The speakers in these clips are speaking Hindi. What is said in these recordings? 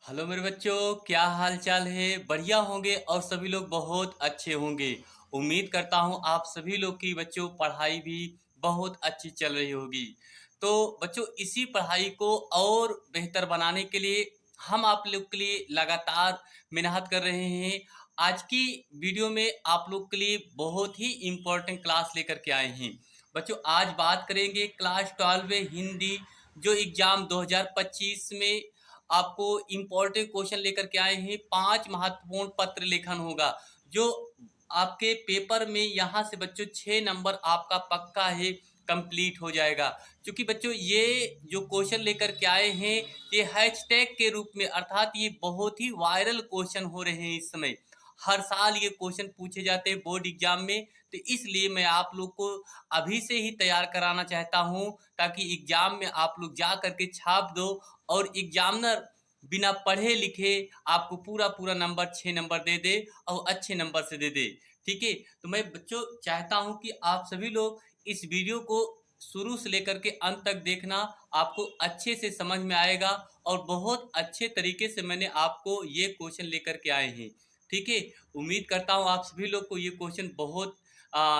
हेलो मेरे बच्चों, क्या हाल चाल है। बढ़िया होंगे और सभी लोग बहुत अच्छे होंगे। उम्मीद करता हूँ आप सभी लोग की बच्चों पढ़ाई भी बहुत अच्छी चल रही होगी। तो बच्चों, इसी पढ़ाई को और बेहतर बनाने के लिए हम आप लोग के लिए लगातार मेहनत कर रहे हैं। आज की वीडियो में आप लोग के लिए बहुत ही इम्पोर्टेंट क्लास लेकर के आए हैं। बच्चों, आज बात करेंगे क्लास 12 हिंदी जो एग्जाम 2025 में आपको इम्पोर्टेंट क्वेश्चन लेकर के आए हैं। 5 महत्वपूर्ण पत्र लेखन होगा जो आपके पेपर में यहाँ से बच्चों 6 नंबर आपका पक्का है, कंप्लीट हो जाएगा। क्योंकि बच्चों ये जो क्वेश्चन लेकर के आए हैं ये हैशटैग के रूप में, अर्थात ये बहुत ही वायरल क्वेश्चन हो रहे हैं इस समय। हर साल ये क्वेश्चन पूछे जाते हैं बोर्ड एग्जाम में। तो इसलिए मैं आप लोग को अभी से ही तैयार कराना चाहता हूँ ताकि एग्जाम में आप लोग जा करके छाप दो और एग्जामिनर बिना पढ़े लिखे आपको पूरा पूरा नंबर 6 नंबर दे दे और अच्छे नंबर से दे दे। ठीक है, तो मैं बच्चों चाहता हूं कि आप सभी लोग इस वीडियो को शुरू से लेकर के अंत तक देखना, आपको अच्छे से समझ में आएगा और बहुत अच्छे तरीके से मैंने आपको ये क्वेश्चन लेकर के आए हैं। ठीक है, उम्मीद करता हूँ आप सभी लोग को ये क्वेश्चन बहुत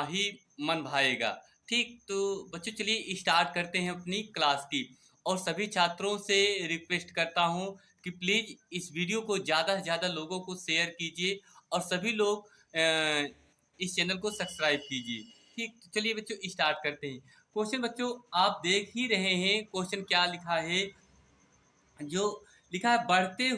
ही मन भाएगा। ठीक, तो बच्चों चलिए स्टार्ट करते हैं अपनी क्लास की। और सभी छात्रों से रिक्वेस्ट करता हूं कि प्लीज़ इस वीडियो को ज़्यादा से ज़्यादा लोगों को शेयर कीजिए और सभी लोग इस चैनल को सब्सक्राइब कीजिए। ठीक, तो चलिए बच्चों स्टार्ट करते हैं। क्वेश्चन बच्चों आप देख ही रहे हैं, क्वेश्चन क्या लिखा है। जो लिखा है, बढ़ते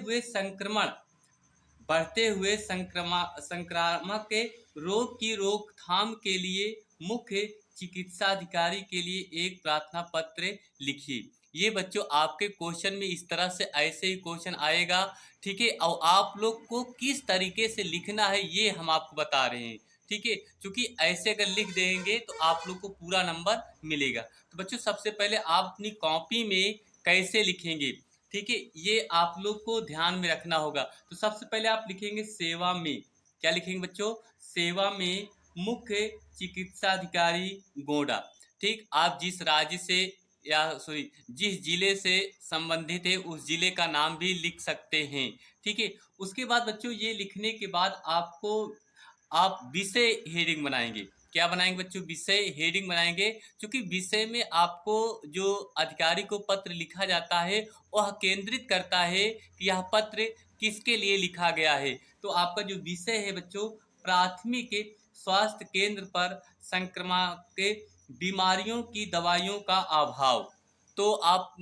हुए संक्रामक के रोग की रोकथाम के लिए मुख्य चिकित्सा अधिकारी के लिए एक प्रार्थना पत्र लिखिए। ये बच्चों आपके क्वेश्चन में इस तरह से ऐसे ही क्वेश्चन आएगा। ठीक है, और आप लोग को किस तरीके से लिखना है ये हम आपको बता रहे हैं। ठीक है, क्योंकि ऐसे अगर लिख देंगे तो आप लोग को पूरा नंबर मिलेगा। तो बच्चों सबसे पहले आप अपनी कॉपी में कैसे लिखेंगे, ठीक है, ये आप लोग को ध्यान में रखना होगा। तो सबसे पहले आप लिखेंगे सेवा में। क्या लिखेंगे बच्चों? सेवा में मुख्य चिकित्सा अधिकारी गोंडा। ठीक, आप जिस राज्य से या सॉरी जिस जिले से संबंधित है उस जिले का नाम भी लिख सकते हैं। ठीक है, उसके बाद बच्चों ये लिखने के बाद आपको आप विषय हेडिंग बनाएंगे। क्या बनाएंगे बच्चों? विषय हेडिंग बनाएंगे। क्योंकि विषय में आपको जो अधिकारी को पत्र लिखा जाता है वह केंद्रित करता है कि यह पत्र किसके लिए लिखा गया है। तो आपका जो विषय है बच्चों, प्राथमिक स्वास्थ्य केंद्र पर संक्रामक के बीमारियों की दवाइयों का अभाव। तो आप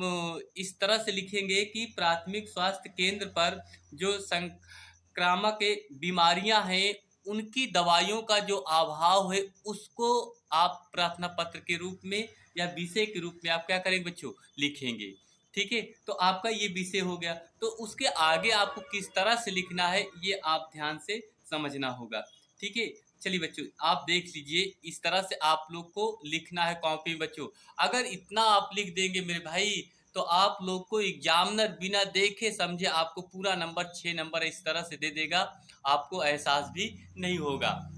इस तरह से लिखेंगे कि प्राथमिक स्वास्थ्य केंद्र पर जो संक्रामक बीमारियां हैं उनकी दवाइयों का जो अभाव है उसको आप प्रार्थना पत्र के रूप में या विषय के रूप में आप क्या करेंगे बच्चों? लिखेंगे। ठीक है, तो आपका ये विषय हो गया। तो उसके आगे आपको किस तरह से लिखना है ये आप ध्यान से समझना होगा। ठीक है, चलिए बच्चों आप देख लीजिए, इस तरह से आप लोग को लिखना है कॉपी में बच्चों। अगर इतना आप लिख देंगे मेरे भाई तो आप लोग को एग्जामिनर बिना देखे समझे आपको पूरा नंबर 6 नंबर इस तरह से दे देगा, आपको एहसास भी नहीं होगा।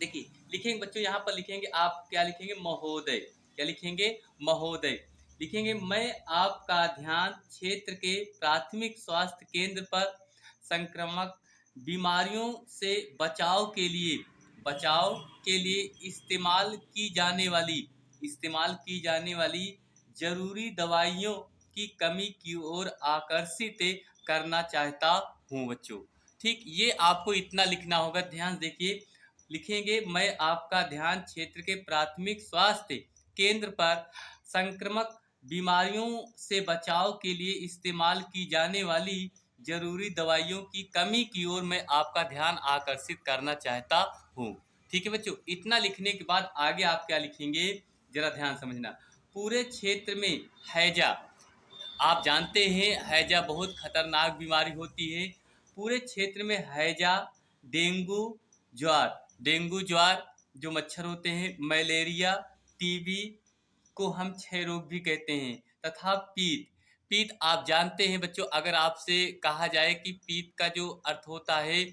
देखिए लिखेंगे बच्चों, यहाँ पर लिखेंगे आप क्या लिखेंगे? महोदय। क्या लिखेंगे? महोदय। लिखेंगे मैं आपका ध्यान क्षेत्र के प्राथमिक स्वास्थ्य केंद्र पर संक्रामक बीमारियों से बचाव के लिए इस्तेमाल की जाने वाली जरूरी दवाइयों की कमी की ओर आकर्षित करना चाहता हूँ बच्चों। ठीक, ये आपको इतना लिखना होगा, ध्यान देखिए। लिखेंगे मैं आपका ध्यान क्षेत्र के प्राथमिक स्वास्थ्य केंद्र पर संक्रामक बीमारियों से बचाव के लिए इस्तेमाल की जाने वाली जरूरी दवाइयों की कमी की ओर मैं आपका ध्यान आकर्षित करना चाहता हूँ। ठीक है बच्चों, इतना लिखने के बाद आगे आप क्या लिखेंगे जरा ध्यान समझना। पूरे क्षेत्र में हैजा, आप जानते हैं हैजा बहुत खतरनाक बीमारी होती है। पूरे क्षेत्र में हैजा, डेंगू डेंगू ज्वार जो मच्छर होते हैं, मलेरिया, टीबी को हम क्षय रोग भी कहते हैं, तथा पीत। पीत आप जानते हैं बच्चों, अगर आपसे कहा जाए कि पीत का जो अर्थ होता है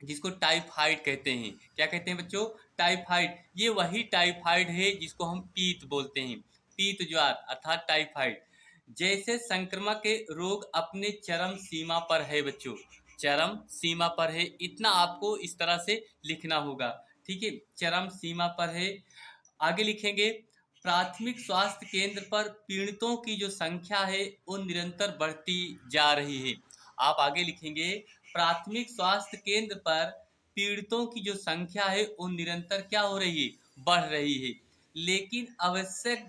जिसको टाइफाइड कहते हैं। क्या कहते हैं बच्चों? टाइफाइड। ये वही टाइफाइड है जिसको हम पीत बोलते हैं। पीत ज्वार अर्थात टाइफाइड। जैसे संक्रामक के रोग अपने चरम सीमा पर है बच्चों, चरम सीमा पर है, इतना आपको इस तरह से लिखना होगा। ठीक है, चरम सीमा पर है। आगे लिखेंगे, प्राथमिक स्वास्थ्य केंद्र पर पीड़ितों की जो संख्या है वो निरंतर बढ़ती जा रही है। आप आगे लिखेंगे, प्राथमिक स्वास्थ्य केंद्र पर पीड़ितों की जो संख्या है वो निरंतर क्या हो रही है, बढ़ रही है। लेकिन आवश्यक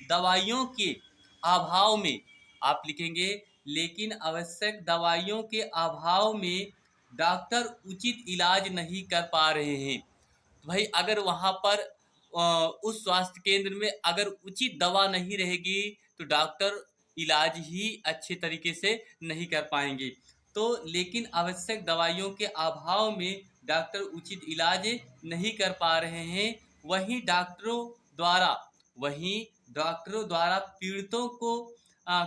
दवाइयों के अभाव में, आप लिखेंगे, लेकिन आवश्यक दवाइयों के अभाव में डॉक्टर उचित इलाज नहीं कर पा रहे हैं। तो भाई अगर वहाँ पर उस स्वास्थ्य केंद्र में अगर उचित दवा नहीं रहेगी तो डॉक्टर इलाज ही अच्छे तरीके से नहीं कर पाएंगे। तो लेकिन आवश्यक दवाइयों के अभाव में डॉक्टर उचित इलाज नहीं कर पा रहे हैं। वहीं द्वारा वहीं डॉक्टरों द्वारा पीड़ितों आ,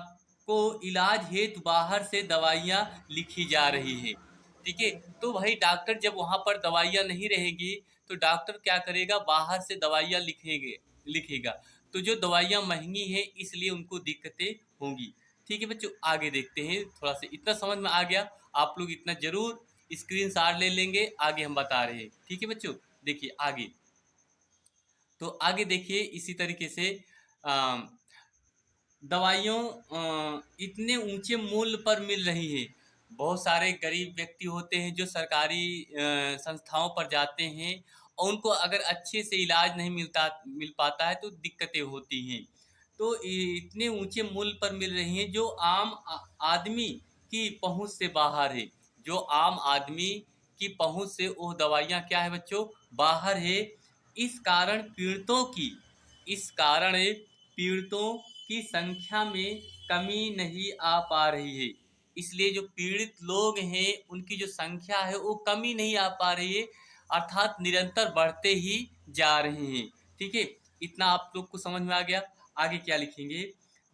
को इलाज हेतु बाहर से दवाइयाँ लिखी जा रही है। ठीक है, तो भाई डॉक्टर जब वहाँ पर दवाइयाँ नहीं रहेगी तो डॉक्टर क्या करेगा, बाहर से दवाइयाँ लिखेगा। तो जो दवाइयाँ महंगी हैं इसलिए उनको दिक्कतें होंगी। ठीक है बच्चों, आगे देखते हैं। थोड़ा सा इतना समझ में आ गया, आप लोग इतना जरूर स्क्रीनशॉट ले लेंगे। आगे हम बता रहे हैं। ठीक है बच्चों, देखिए आगे। तो आगे देखिए इसी तरीके से दवाइयों इतने ऊंचे मूल्य पर मिल रही है। बहुत सारे गरीब व्यक्ति होते हैं जो सरकारी संस्थाओं पर जाते हैं और उनको अगर अच्छे से इलाज नहीं मिल पाता है तो दिक्कतें होती हैं। तो इतने ऊंचे मूल्य पर मिल रही हैं जो आदमी की पहुंच से बाहर है। जो आम आदमी की पहुंच से वो दवाइयाँ क्या है बच्चों, बाहर है। इस कारण पीड़ितों की संख्या में कमी नहीं आ पा रही है। इसलिए जो पीड़ित लोग हैं उनकी जो संख्या है वो कमी नहीं आ पा रही है, अर्थात निरंतर बढ़ते ही जा रहे हैं। ठीक है, इतना आप लोग को समझ में आ गया। आगे क्या लिखेंगे,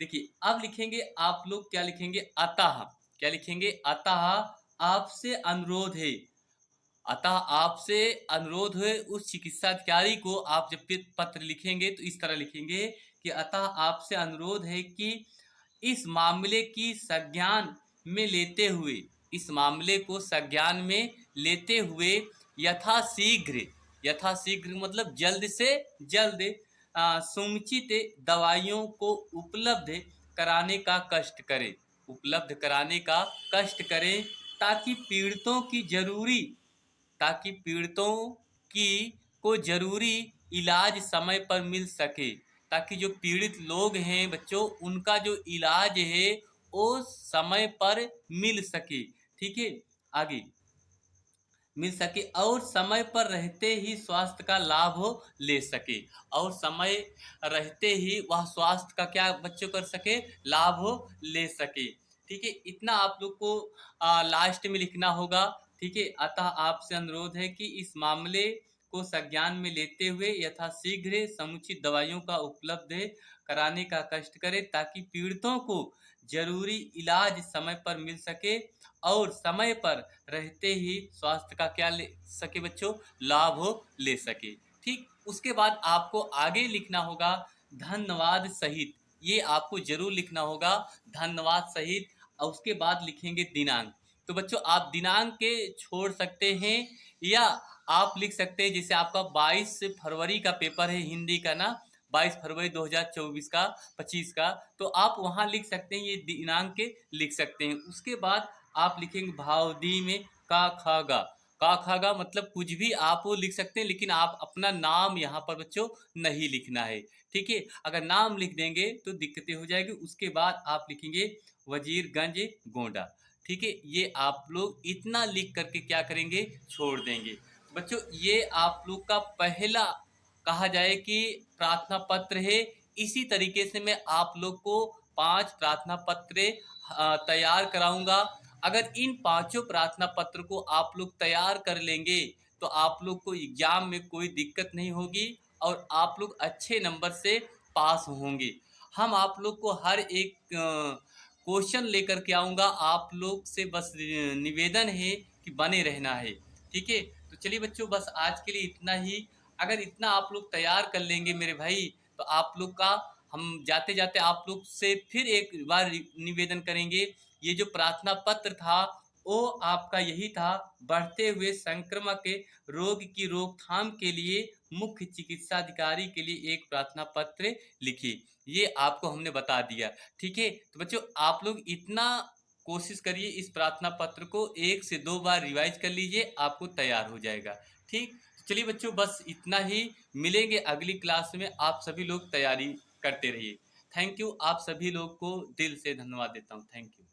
देखिए अब लिखेंगे आप लोग क्या लिखेंगे, अतः। क्या लिखेंगे, अतः आपसे अनुरोध है। अतः आपसे अनुरोध है, उस चिकित्साधिकारी को आप जब पत्र लिखेंगे तो इस तरह लिखेंगे कि अतः आपसे अनुरोध है कि इस मामले की संज्ञान में लेते हुए, इस मामले को संज्ञान में लेते हुए यथाशीघ्र मतलब जल्द से जल्द समुचित दवाइयों को उपलब्ध कराने का कष्ट करें, ताकि पीड़ितों की को जरूरी इलाज समय पर मिल सके। ताकि जो पीड़ित लोग हैं बच्चों उनका जो इलाज है वो समय पर मिल सके। ठीक है, आगे मिल सके और समय पर रहते ही स्वास्थ्य का लाभ ले सके, और समय रहते ही वह स्वास्थ्य का क्या बच्चों कर सके, लाभ ले सके। ठीक है, इतना आप लोग को लास्ट में लिखना होगा। ठीक है, अतः आपसे अनुरोध है कि इस मामले को संज्ञान में लेते हुए यथाशीघ्र समुचित दवाइयों का उपलब्ध कराने का कष्ट करें, ताकि पीड़ितों को जरूरी इलाज समय पर मिल सके और समय पर रहते ही स्वास्थ्य का क्या ले सके बच्चों, लाभ ले सके। ठीक, उसके बाद आपको आगे लिखना होगा धन्यवाद सहित। ये आपको जरूर लिखना होगा, धन्यवाद सहित। और उसके बाद लिखेंगे दिनांक। तो बच्चों आप दिनांक के छोड़ सकते हैं या आप लिख सकते हैं, जैसे आपका 22 फरवरी का पेपर है हिंदी का ना, 22 फरवरी 2024 का 25 का, तो आप वहाँ लिख सकते हैं, ये दिनांक के लिख सकते हैं। उसके बाद आप लिखेंगे भावदी में का खागा मतलब कुछ भी आप वो लिख सकते हैं, लेकिन आप अपना नाम यहाँ पर बच्चों नहीं लिखना है। ठीक है, अगर नाम लिख देंगे तो दिक्कतें हो जाएगी। उसके बाद आप लिखेंगे वजीरगंज गोंडा। ठीक है, ये आप लोग इतना लिख करके क्या करेंगे, छोड़ देंगे। बच्चों ये आप लोग का पहला कहा जाए कि प्रार्थना पत्र है। इसी तरीके से मैं आप लोग को 5 प्रार्थना पत्र तैयार कराऊंगा। अगर इन 5 प्रार्थना पत्र को आप लोग तैयार कर लेंगे तो आप लोग को एग्जाम में कोई दिक्कत नहीं होगी और आप लोग अच्छे नंबर से पास होंगे। हम आप लोग को हर एक क्वेश्चन लेकर के आऊँगा, आप लोग से बस निवेदन है कि बने रहना है। ठीक है, तो चलिए बच्चों बस आज के लिए इतना ही। अगर इतना आप लोग तैयार कर लेंगे मेरे भाई तो आप लोग का हम जाते जाते आप लोग से फिर एक बार निवेदन करेंगे, ये जो प्रार्थना पत्र था वो आपका यही था, बढ़ते हुए संक्रमण के रोग की रोकथाम के लिए मुख्य चिकित्सा अधिकारी के लिए एक प्रार्थना पत्र लिखिए। ये आपको हमने बता दिया। ठीक है, तो बच्चों आप लोग इतना कोशिश करिए, इस प्रार्थना पत्र को 1 से 2 बार रिवाइज कर लीजिए, आपको तैयार हो जाएगा। ठीक, चलिए बच्चों बस इतना ही। मिलेंगे अगली क्लास में। आप सभी लोग तैयारी करते रहिए। Thank you. आप सभी लोग को दिल से धन्यवाद देता हूँ। Thank you.